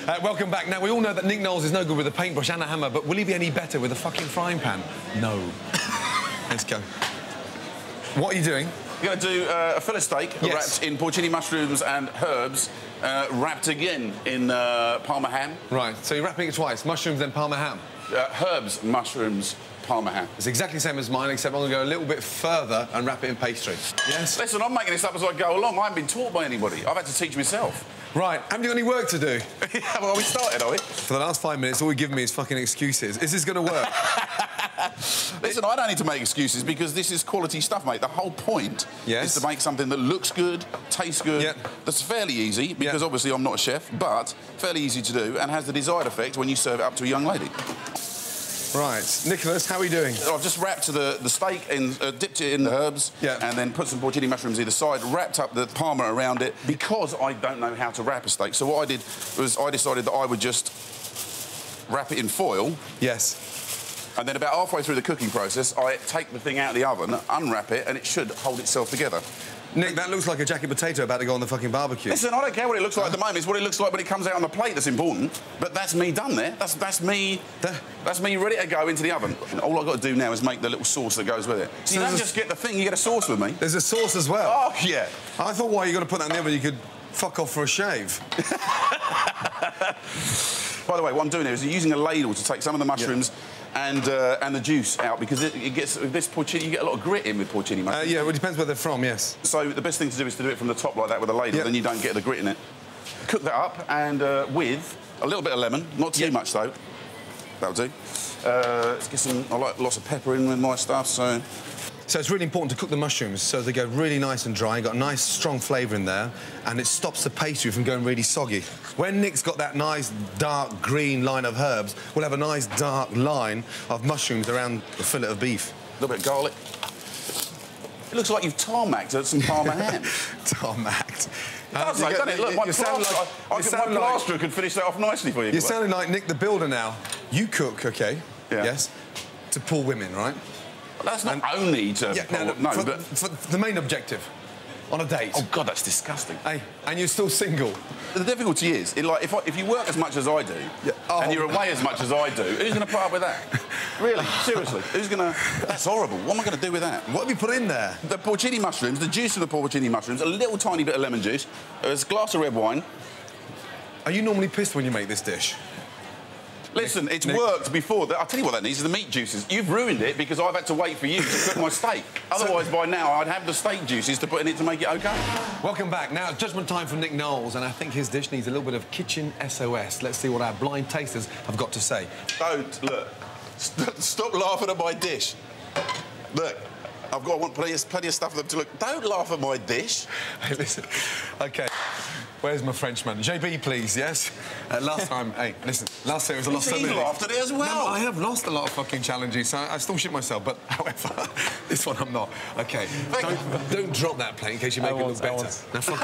Welcome back. Now, we all know that Nick Knowles is no good with a paintbrush and a hammer, but will he be any better with a fucking frying pan? No. Let's go. What are you doing? We're going to do a fillet steak wrapped in porcini mushrooms and herbs, wrapped again in Parma ham. Right, so you're wrapping it twice. Mushrooms, then Parma ham. Herbs, mushrooms, Parma ham. It's exactly the same as mine, except I'm going to go a little bit further and wrap it in pastry. Yes? Listen, I'm making this up as I go along. I haven't been taught by anybody. I've had to teach myself. Right, haven't you got any work to do? Yeah, well, we started, are we? For the last 5 minutes, all you've given me is fucking excuses. Is this going to work? Listen, I don't need to make excuses because this is quality stuff, mate. The whole point is to make something that looks good, tastes good, that's fairly easy, because obviously I'm not a chef, but fairly easy to do and has the desired effect when you serve it up to a young lady. Right. Nicholas, how are we doing? I've just wrapped the steak and dipped it in the herbs and then put some porcini mushrooms either side, wrapped up the Parma around it because I don't know how to wrap a steak. So what I did was I decided that I would just wrap it in foil. Yes. And then about halfway through the cooking process, I take the thing out of the oven, unwrap it, and it should hold itself together. Nick, that looks like a jacket potato about to go on the fucking barbecue. Listen, I don't care what it looks like at the moment. It's what it looks like when it comes out on the plate that's important. But that's me done there. That's me ready to go into the oven. And all I've got to do now is make the little sauce that goes with it. So you don't just get the thing, you get a sauce with me. There's a sauce as well? Oh, yeah. I thought while you're going to put that in the oven, you could fuck off for a shave. By the way, what I'm doing here is using a ladle to take some of the mushrooms and the juice out, because it gets this porcini. You get a lot of grit in with porcini mushrooms. Yeah, well, it depends where they're from. Yes. So the best thing to do is to do it from the top like that with a ladle. Then you don't get the grit in it. Cook that up and with a little bit of lemon, not too much though. That'll do. Let's get some. I like lots of pepper in with my stuff, so. So it's really important to cook the mushrooms so they go really nice and dry, got a nice strong flavour in there, and it stops the pastry from going really soggy. When Nick's got that nice dark green line of herbs, we'll have a nice dark line of mushrooms around the fillet of beef. A little bit of garlic. It looks like you've tarmacked some Parma ham. Tarmacked. It does, doesn't it? Look, my plasterer could finish that off nicely for you. You're sounding like Nick the Builder now. You cook, OK? Yeah. Yes? To pull women, right? That's not only to... For the main objective, on a date. Oh, God, that's disgusting. Hey, and you're still single. The difficulty is, if you work as much as I do, and you're away as much as I do, who's going to put up with that? Really? Seriously? Who's going to... That's horrible. What am I going to do with that? What have you put in there? The porcini mushrooms, the juice of the porcini mushrooms, a little tiny bit of lemon juice, a glass of red wine. Are you normally pissed when you make this dish? Listen, it's worked before. I'll tell you what that needs is the meat juices. You've ruined it because I've had to wait for you to cook my steak. Otherwise, by now, I'd have the steak juices to put in it to make it OK. Welcome back. Now, it's judgment time from Nick Knowles, and I think his dish needs a little bit of kitchen SOS. Let's see what our blind tasters have got to say. Don't, look. Stop laughing at my dish. Look. I've got plenty of stuff for them to look. Don't laugh at my dish. Hey, listen. OK. Where's my Frenchman? JB, please, yes? Last time... Hey, listen. Last time it was a loss. He laughed at it as well. No, I have lost a lot of fucking challenges, so I still shit myself. But, however, this one I'm not. OK. Don't drop that plate in case you make it look better. Now, fuck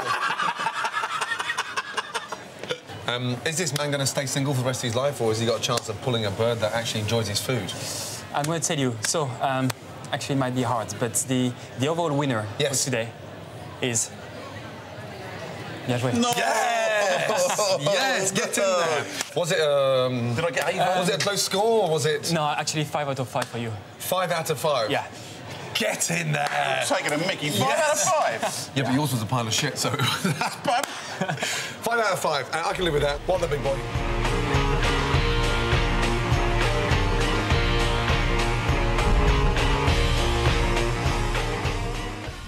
off. Is this man going to stay single for the rest of his life, or has he got a chance of pulling a bird that actually enjoys his food? I'm going to tell you. So, actually, it might be hard, but the overall winner for today is... No! Yes! Yes, get in there. Was it, did I get 8? Was it a close score, or was it... No, actually 5 out of 5 for you. 5 out of 5? Yeah. Get in there! I'm taking a mickey. 5 out of 5? Yeah, but yours was a pile of shit, so... 5 out of 5. I can live with that. What the big boy?